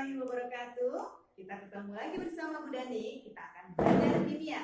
warahmatullahi wabarakatuh. Kita ketemu lagi bersama Bu Dani. Kita akan belajar kimia.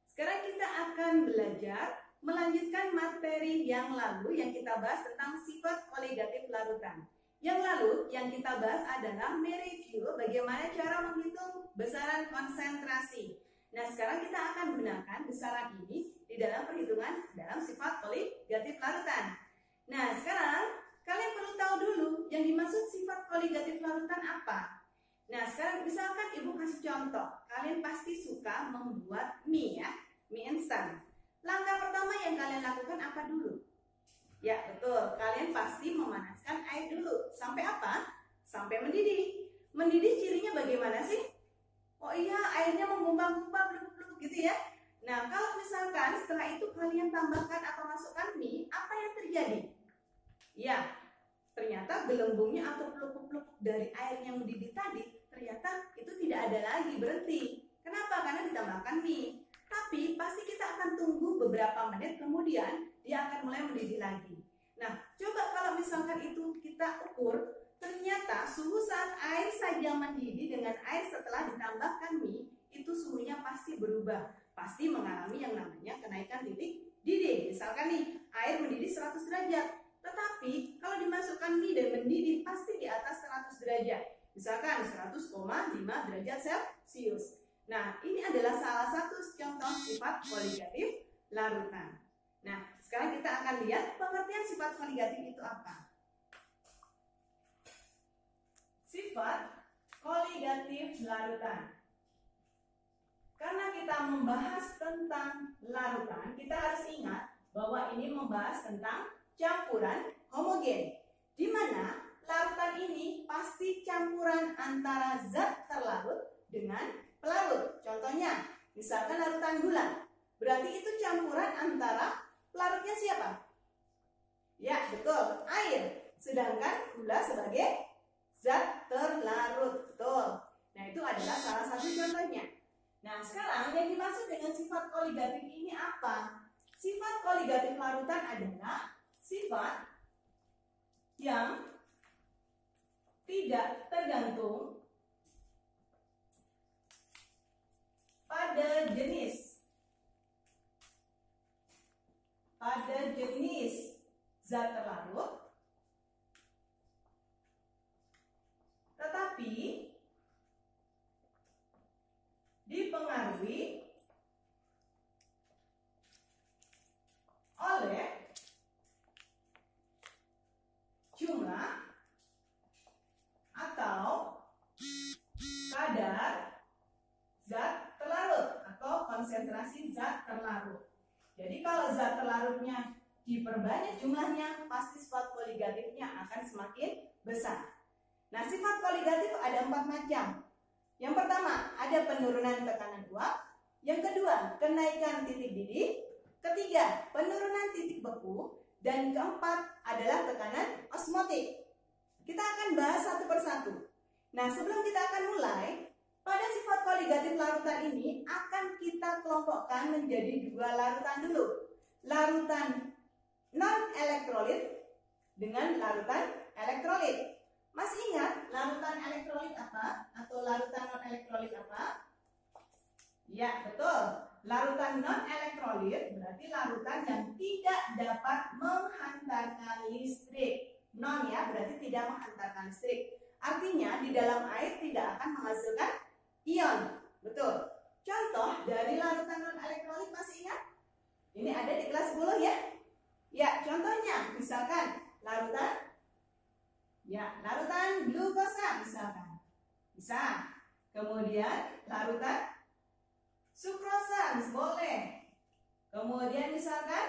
Sekarang kita akan belajar melanjutkan materi yang lalu yang kita bahas tentang sifat koligatif larutan. Yang lalu yang kita bahas adalah mereview bagaimana cara menghitung besaran konsentrasi. Nah, sekarang kita akan gunakan besaran ini di dalam perhitungan dalam sifat koligatif larutan. Nah, sekarang kalian perlu tahu dulu yang dimaksud sifat koligatif larutan apa. Nah, sekarang misalkan Ibu kasih contoh. Kalian pasti suka membuat mie ya, mie instan. Langkah pertama yang kalian lakukan apa dulu? Ya, betul. Kalian pasti memanaskan air dulu. Sampai apa? Sampai mendidih. Mendidih cirinya bagaimana sih? Oh iya, airnya menggumpal-gumpal, blub-blub gitu ya. Nah, kalau misalkan setelah itu kalian tambahkan atau masukkan mie, apa yang terjadi? Ya, ternyata gelembungnya atau pelupuk-pelupuk dari air yang mendidih tadi, ternyata itu tidak ada lagi, berhenti. Kenapa? Karena ditambahkan mie. Tapi pasti kita akan tunggu beberapa menit, kemudian dia akan mulai mendidih lagi. Nah, coba kalau misalkan itu kita ukur, ternyata suhu saat air saja mendidih dengan air setelah ditambahkan mie, itu suhunya pasti berubah. Pasti mengalami yang namanya kenaikan titik didih. Misalkan nih, air mendidih 100 derajat. Tetapi kalau dimasukkan mie dan mendidih pasti di atas 100 derajat. Misalkan 100,5 derajat Celcius. Nah, ini adalah salah satu contoh sifat koligatif larutan. Nah, sekarang kita akan lihat pengertian sifat koligatif itu apa. Sifat koligatif larutan. Karena kita membahas tentang larutan, kita harus ingat bahwa ini membahas tentang campuran homogen, di mana larutan ini pasti campuran antara zat terlarut dengan pelarut. Contohnya, misalkan larutan gula, berarti itu campuran antara pelarutnya siapa? Ya, betul, air. Sedangkan gula sebagai zat terlarut, betul. Nah, itu adalah salah satu contohnya. Nah, sekarang yang dimaksud dengan sifat koligatif ini apa? Sifat koligatif larutan adalah sifat yang tidak tergantung pada jenis zat terlarut, tetapi dipengaruhi oleh jumlah atau kadar zat terlarut atau konsentrasi zat terlarut. Jadi kalau zat terlarutnya diperbanyak jumlahnya, pasti sifat koligatifnya akan semakin besar. Nah, sifat koligatif ada 4 macam. Yang pertama, ada penurunan tekanan uap. Yang kedua, kenaikan titik didih. Ketiga, penurunan titik beku. Dan keempat adalah tekanan osmotik. Kita akan bahas satu persatu. Nah, sebelum kita akan mulai, pada sifat koligatif larutan ini akan kita kelompokkan menjadi 2 larutan dulu. Larutan non-elektrolit dengan larutan elektrolit. Masih ingat larutan elektrolit apa? Atau larutan non-elektrolit apa? Ya, betul. Larutan non-elektrolit berarti larutan yang tidak dapat menghantarkan listrik. Non ya, berarti tidak menghantarkan listrik. Artinya di dalam air tidak akan menghasilkan ion. Betul. Contoh dari larutan non-elektrolit masih ingat? Ini ada di kelas 10 ya. Ya, contohnya misalkan larutan glukosa misalkan. Bisa. Kemudian larutan sukrosa boleh. Kemudian misalkan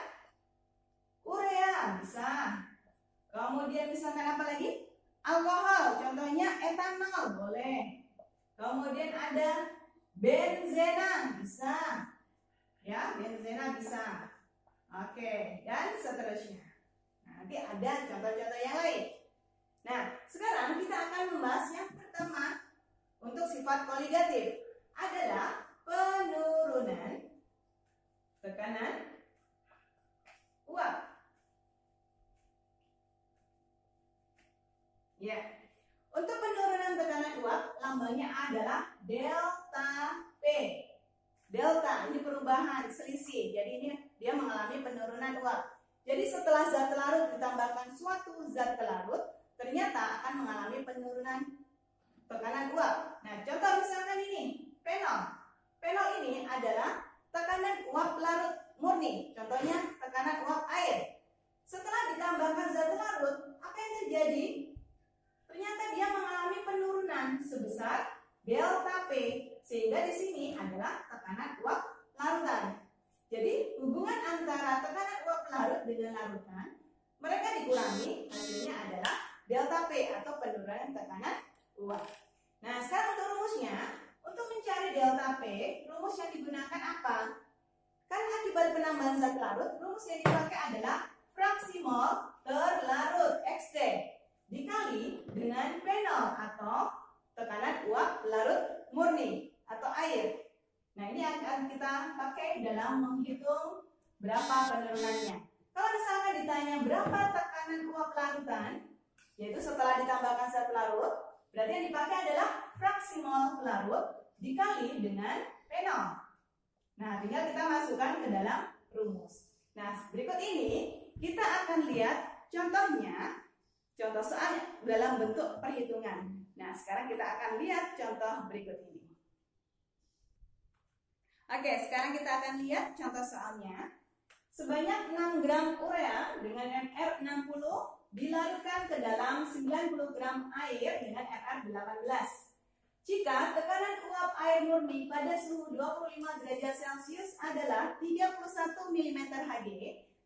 urea bisa. Kemudian misalkan apa lagi? Alkohol, contohnya etanol boleh. Kemudian ada benzena bisa. Ya, benzena bisa. Oke, dan seterusnya. Nanti ada contoh-contoh yang lain. Nah, sekarang kita akan membahas yang pertama untuk sifat koligatif adalah penurunan tekanan uap. Ya, untuk penurunan tekanan tekanan uap lambangnya adalah delta P. Delta ini perubahan selisih. Jadi ini dia mengalami penurunan uap. Jadi setelah zat larut ditambahkan suatu zat pelarut, ternyata akan mengalami penurunan tekanan uap. Nah, contoh misalkan ini, fenol. Fenol ini adalah tekanan uap larut murni. Contohnya tekanan uap air. Setelah ditambahkan zat larut, apa yang terjadi? Ternyata dia mengalami penurunan sebesar delta P, sehingga di sini adalah tekanan uap larutan. Jadi hubungan antara tekanan uap larut dengan larutan, mereka dikurangi, hasilnya adalah delta P atau penurunan tekanan uap. Nah, sekarang untuk rumusnya, untuk mencari delta P, rumus yang digunakan apa? Karena akibat penambahan zat larut, rumus yang dipakai adalah fraksi mol terlarut XT dikali dengan fenol atau tekanan uap larut murni atau air. Nah, ini akan kita pakai dalam menghitung berapa penurunannya. Kalau misalkan ditanya berapa tekanan uap larutan, yaitu setelah ditambahkan zat larut, berarti yang dipakai adalah fraksi mol pelarut dikali dengan fenol. Nah, tinggal kita masukkan ke dalam rumus. Nah, berikut ini kita akan lihat contohnya, contoh soal dalam bentuk perhitungan. Nah, sekarang kita akan lihat contoh berikut ini. Oke, sekarang kita akan lihat contoh soalnya. Sebanyak 6 gram urea dengan MR60 dilarutkan ke dalam 90 gram air dengan MR18. Jika tekanan uap air murni pada suhu 25 derajat Celcius adalah 31 mm Hg,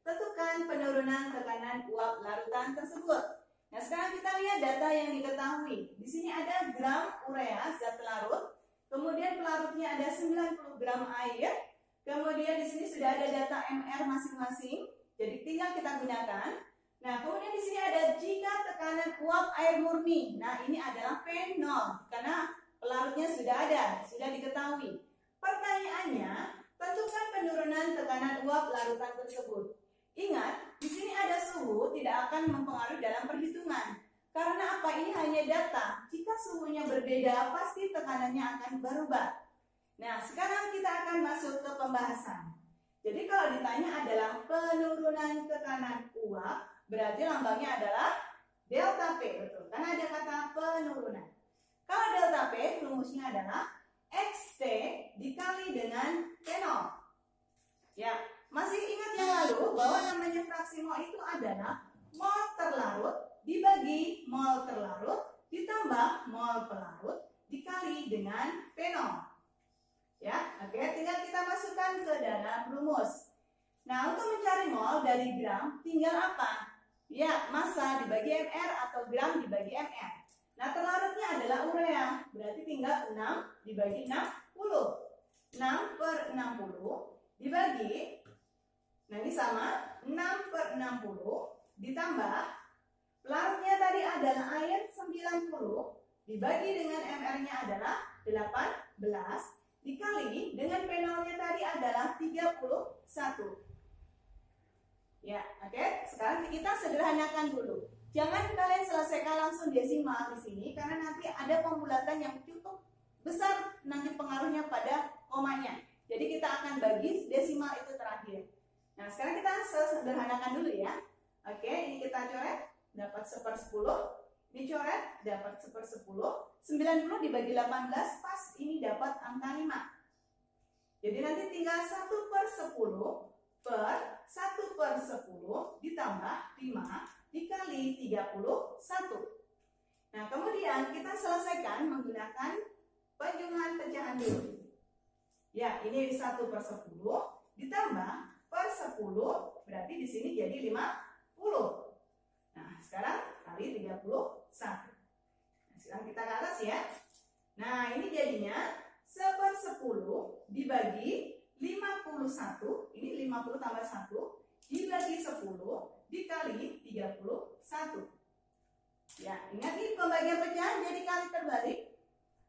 tentukan penurunan tekanan uap larutan tersebut. Nah, sekarang kita lihat data yang diketahui. Di sini ada gram urea zat larut, kemudian pelarutnya ada 90 gram air, kemudian di sini sudah ada data MR masing-masing, jadi tinggal kita gunakan. Nah, kemudian di sini ada jika tekanan uap air murni. Nah, ini adalah P0 karena pelarutnya sudah ada, sudah diketahui. Pertanyaannya, tentukan penurunan tekanan uap larutan tersebut. Ingat, di sini ada suhu tidak akan mempengaruhi dalam perhitungan. Karena apa? Ini hanya data. Jika suhunya berbeda, pasti tekanannya akan berubah. Nah, sekarang kita akan masuk ke pembahasan. Jadi kalau ditanya adalah penurunan tekanan uap, berarti lambangnya adalah delta P, betul? Karena ada kata penurunan. Kalau delta P, rumusnya adalah XT dikali dengan fenol. Ya, masih ingat yang lalu bahwa namanya fraksi mol itu adalah mol terlarut dibagi mol terlarut ditambah mol pelarut dikali dengan fenol. Ya, oke, tinggal kita masukkan ke dalam rumus. Nah, untuk mencari mol dari gram, tinggal apa? Ya, massa dibagi mr atau gram dibagi mr. Nah, terlarutnya adalah urea, berarti tinggal 6 dibagi 60. 6 per 60 dibagi, nah ini sama, 6 per 60 ditambah, pelarutnya tadi adalah air 90, dibagi dengan mr-nya adalah 18, dikali dengan fenolnya tadi adalah 31. Ya, oke. Sekarang kita sederhanakan dulu. Jangan kalian selesaikan langsung desimal di sini karena nanti ada pembulatan yang cukup besar nanti pengaruhnya pada komanya. Jadi kita akan bagi desimal itu terakhir. Nah, sekarang kita sederhanakan dulu ya. Oke, ini kita coret dapat 1/10. Ini coret dapat 1/10. 90 dibagi 18 pas ini dapat angka 5. Jadi nanti tinggal 1/10 per 1/10 ditambah 5 dikali 31. Nah, kemudian kita selesaikan menggunakan penjumlahan pecahan dulu. Ya, ini 1/10 ditambah per 10 berarti di sini jadi 50. Nah, sekarang kali 31. Nah, sekarang kita ke atas ya. Nah, ini jadinya 1/10 dibagi 51, ini 50 tambah 1, dibagi 10, dikali 31. Ya, ingat ini pembagian pecahan jadi kali terbalik.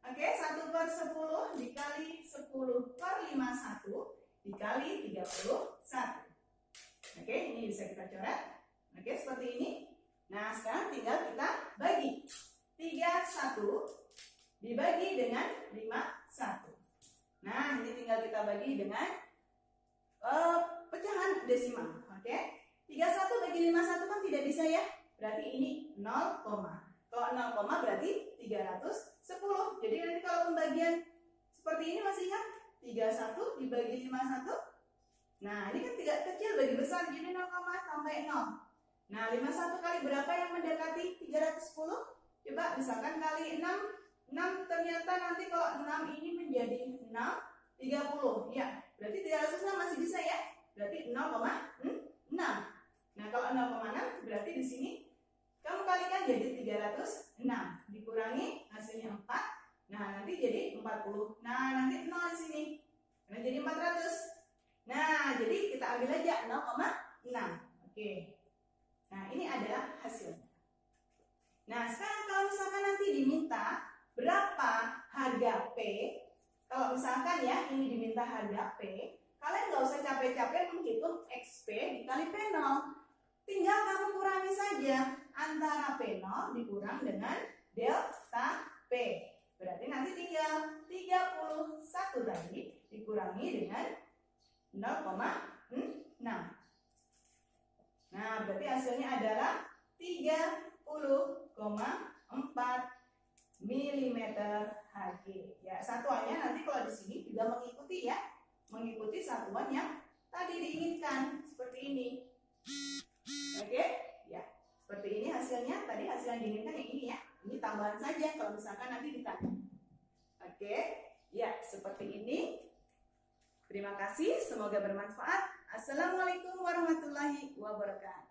Oke, 1/10 dikali 10/51, dikali 31. Oke, ini bisa kita coret. Oke, seperti ini. Nah, sekarang tinggal kita bagi. 31 dibagi dengan 51. Nah, ini tinggal kita bagi dengan pecahan desimal. Oke. 31 bagi 51 kan tidak bisa ya. Berarti ini 0, kalau 0, berarti 310. Jadi nanti kalau pembagian seperti ini masih ingat 31 dibagi 51. Nah, ini kan 3 kecil bagi besar, jadi 0, sampai 0. Nah, 51 kali berapa yang mendekati 310? Coba misalkan kali 6. 6 ternyata nanti kalau 6 ini menjadi 6, 30. Ya, berarti 306 masih bisa ya. Berarti 0,6. Nah, kalau 0,6 berarti di sini kamu kalikan jadi 306. Dikurangi hasilnya 4. Nah, nanti jadi 40. Nah, nanti 0 di sini. Nah, jadi 400. Nah, jadi kita ambil aja 0,6. Oke. Nah, ini adalah hasilnya. Nah, sekarang kalau misalkan nanti diminta berapa harga P, kalau misalkan ya ini diminta harga P, kalian nggak usah capek-capek menghitung XP dikali P0. Tinggal kamu kurangi saja antara P0 dikurang dengan delta P. Berarti nanti tinggal 31 tadi dikurangi dengan 0,6. Nah, berarti hasilnya adalah 30,4 mm Hg. Ya, satuannya nanti kalau di sini juga mengikuti ya, mengikuti satuan yang tadi diinginkan seperti ini. Oke, ya, seperti ini hasilnya. Tadi hasil yang diinginkan yang ini ya. Ini tambahan saja kalau misalkan nanti ditanya. Oke, ya seperti ini. Terima kasih, semoga bermanfaat. Assalamualaikum warahmatullahi wabarakatuh.